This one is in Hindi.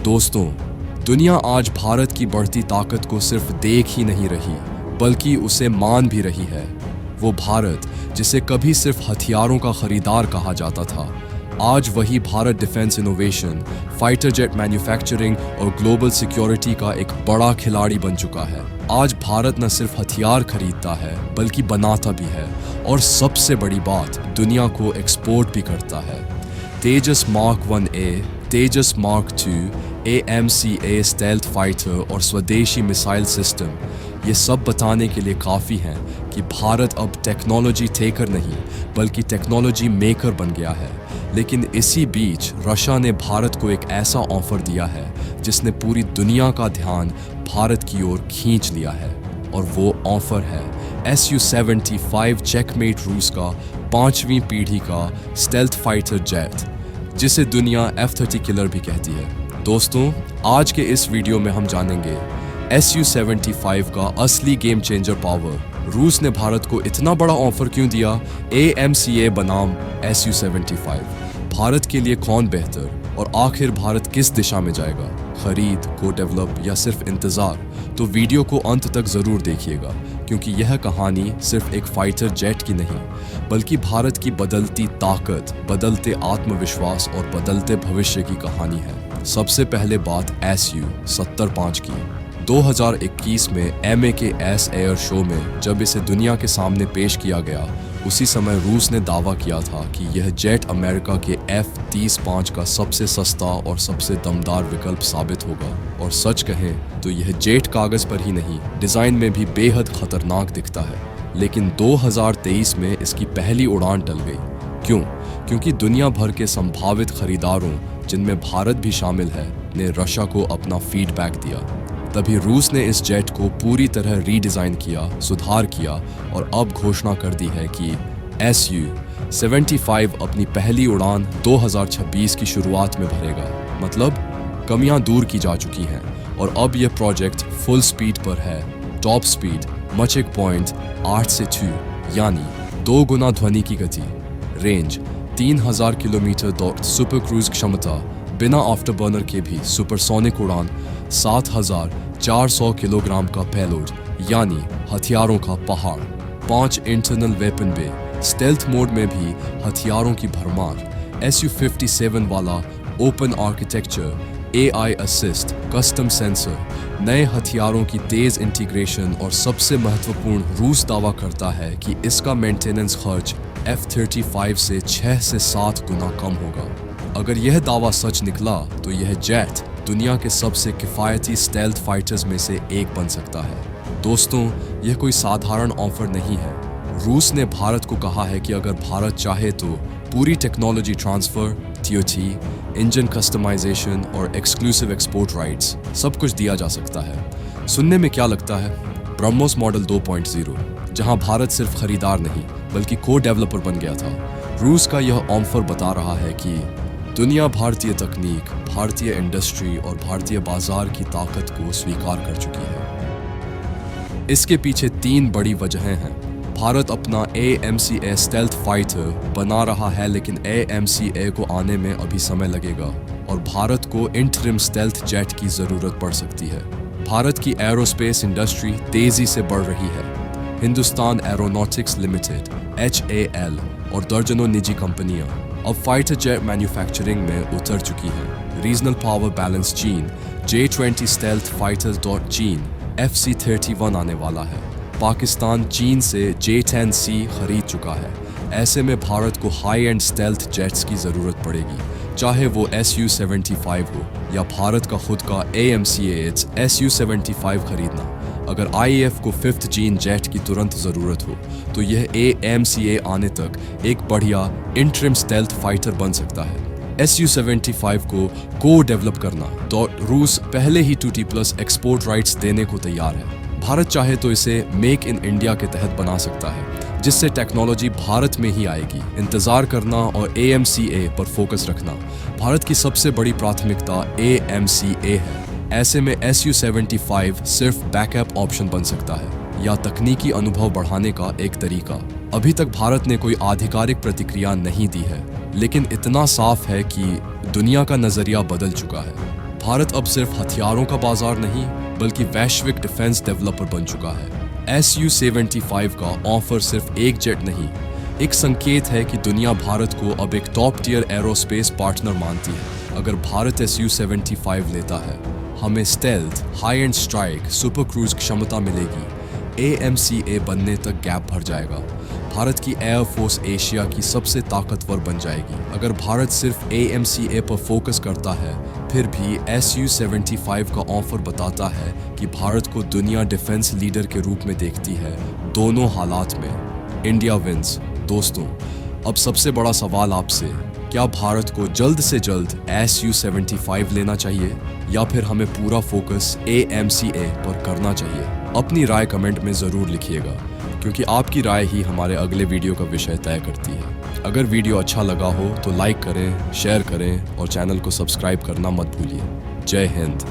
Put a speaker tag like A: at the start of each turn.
A: दोस्तों, दुनिया आज भारत की बढ़ती ताकत को सिर्फ देख ही नहीं रही, बल्कि उसे मान भी रही है। वो भारत जिसे कभी सिर्फ हथियारों का खरीदार कहा जाता था, आज वही Bharat defence innovation, fighter jet manufacturing और ग्लोबल सिक्योरिटी का एक बड़ा खिलाड़ी बन चुका है। आज भारत न सिर्फ हथियार खरीदता है, बल्कि बनाता भी है, और सबसे बड़ी बात, दुनिया को एक्सपोर्ट भी करता है। तेजस मार्क 1A, तेजस मार्क 2, AMCA स्टेल्थ फाइटर और स्वदेशी मिसाइल सिस्टम, ये सब बताने के लिए काफ़ी हैं कि भारत अब टेक्नोलॉजी टेकर नहीं, बल्कि टेक्नोलॉजी मेकर बन गया है। लेकिन इसी बीच रशिया ने भारत को एक ऐसा ऑफर दिया है जिसने पूरी दुनिया का ध्यान भारत की ओर खींच लिया है, और वो ऑफर है Su-75 चेकमेट रूस का 5वीं पीढ़ी का स्टेल्थ फाइटर जेट, जिसे दुनिया F-30 किलर भी कहती है। दोस्तों, आज के इस वीडियो में हम जानेंगे Su-75 का असली गेम चेंजर पावर, रूस ने भारत को इतना बड़ा ऑफर क्यों दिया, AMCA बनाम Su-75, भारत के लिए कौन बेहतर, और आखिर भारत किस दिशा में जाएगा, खरीद, को डेवलप या सिर्फ इंतजार। तो वीडियो को अंत तक जरूर देखिएगा, क्योंकि यह कहानी सिर्फ एक फाइटर जेट की नहीं, बल्कि भारत की बदलती ताकत, बदलते आत्मविश्वास और बदलते भविष्य की कहानी है। सबसे पहले बात Su-75 की। 2021 में MAKS एयर शो में जब इसे दुनिया के सामने पेश किया गया, उसी समय रूस ने दावा किया था कि यह जेट अमेरिका के F-35 का सबसे सस्ता और सबसे दमदार विकल्प साबित होगा। और सच कहें तो यह जेट कागज पर ही नहीं, डिजाइन में भी बेहद खतरनाक दिखता है। लेकिन 2023 में इसकी पहली उड़ान टल गई। क्यों? क्योंकि दुनिया भर के संभावित खरीदारों, जिनमें भारत भी शामिल है, ने रशिया को अपना फीडबैक दिया। तभी रूस ने इस जेट को पूरी तरह रीडिज़ाइन किया, सुधार किया, और अब घोषणा कर दी है कि Su-75 अपनी पहली उड़ान 2026 की शुरुआत में भरेगा। मतलब कमियां दूर की जा चुकी हैं, और अब यह प्रोजेक्ट फुल स्पीड पर है। टॉप स्पीड मच 8 से 2, यानी 2 गुना ध्वनि की गति। रेंज 3000 किलोमीटर सुपर क्रूज क्षमता, बिना आफ्टरबर्नर के भी सुपरसोनिक उड़ान, 7400 किलोग्राम का पेलोड, यानी हथियारों का पहाड़, 5 इंटरनल वेपन बे, स्टेल्थ मोड में भी हथियारों की भरमार, Su-57 वाला open architecture, AI assist, custom sensor, नए हथियारों की तेज इंटीग्रेशन, और सबसे महत्वपूर्ण, रूस दावा करता है कि इसका मेंटेनेंस खर्च F-35 से 6 से 7 गुना कम होगा। अगर यह दावा सच निकला तो यह जेट दुनिया के सबसे किफ़ायती स्टेल्थ फाइटर्स में से एक बन सकता है। दोस्तों, यह कोई साधारण ऑफर नहीं है। रूस ने भारत को कहा है कि अगर भारत चाहे तो पूरी technology transfer, TOT, engine customization और एक्सक्लूसिव एक्सपोर्ट राइट्स, सब कुछ दिया जा सकता है। सुनने में क्या लगता है? ब्रह्मोस मॉडल 2.0, जहां भारत सिर्फ खरीदार नहीं, बल्कि को डेवलपर बन गया था। रूस का यह ऑफर बता रहा है कि दुनिया भारतीय तकनीक, भारतीय इंडस्ट्री और भारतीय बाजार की ताकत को स्वीकार कर चुकी है। इसके पीछे 3 बड़ी वजहें हैं। भारत अपना AMCA स्टेल्थ फाइटर बना रहा है, लेकिन AMCA को आने में अभी समय लगेगा, और भारत को इंटरिम स्टेल्थ जेट की ज़रूरत पड़ सकती है। भारत की एरोस्पेस इंडस्ट्री तेज़ी से बढ़ रही है। हिंदुस्तान एरोनॉटिक्स लिमिटेड, HAL और दर्जनों निजी कंपनियां अब फाइटर जेट मैन्युफैक्चरिंग में उतर चुकी हैं। रीजनल पावर बैलेंस चीन, J-20 स्टेल्थ फाइटर्स चीन, FC-31 आने वाला है। पाकिस्तान चीन से J-10C खरीद चुका है। ऐसे में भारत को हाई एंड स्टेल्थ जेट्स की ज़रूरत पड़ेगी, चाहे वो Su-75 हो या भारत का खुद का AMCA Su-75 खरीदना। अगर IAF को 5th जीन जेट की तुरंत ज़रूरत हो, तो यह AMCA आने तक एक बढ़िया इंटरिम स्टेल्थ फाइटर बन सकता है। Su-75 को डेवलप करना तो रूस पहले ही 2T+ एक्सपोर्ट राइट्स देने को तैयार है। भारत चाहे तो इसे मेक इन इंडिया के तहत बना सकता है, जिससे टेक्नोलॉजी भारत में ही आएगी। इंतज़ार करना और AMCA पर फोकस रखना। भारत की सबसे बड़ी प्राथमिकता AMCA है। ऐसे में Su-75 सिर्फ बैकअप ऑप्शन बन सकता है, या तकनीकी अनुभव बढ़ाने का एक तरीका। अभी तक भारत ने कोई आधिकारिक प्रतिक्रिया नहीं दी है, लेकिन इतना साफ है कि दुनिया का नजरिया बदल चुका है। भारत अब सिर्फ हथियारों का बाजार नहीं बल्कि वैश्विक डिफेंस डेवलपर बन चुका है। Su-75 का ऑफर सिर्फ एक जेट नहीं, एक संकेत है कि दुनिया भारत को अब एक टॉप टियर एरोस्पेस पार्टनर मानती है। अगर भारत Su-75 लेता है, हमें stealth, high and strike, super cruise क्षमता मिलेगी। AMCA बनने तक गैप भर जाएगा। भारत की एयरफोर्स एशिया की सबसे ताकतवर बन जाएगी। अगर भारत सिर्फ AMCA पर फोकस करता है, फिर भी Su-75 का ऑफर बताता है कि भारत को दुनिया डिफेंस लीडर के रूप में देखती है। दोनों हालात में इंडिया विंस। दोस्तों, अब सबसे बड़ा सवाल आपसे, क्या भारत को जल्द से जल्द Su-75 लेना चाहिए या फिर हमें पूरा फोकस AMCA पर करना चाहिए? अपनी राय कमेंट में ज़रूर लिखिएगा, क्योंकि आपकी राय ही हमारे अगले वीडियो का विषय तय करती है। अगर वीडियो अच्छा लगा हो तो लाइक करें, शेयर करें और चैनल को सब्सक्राइब करना मत भूलिए। जय हिंद।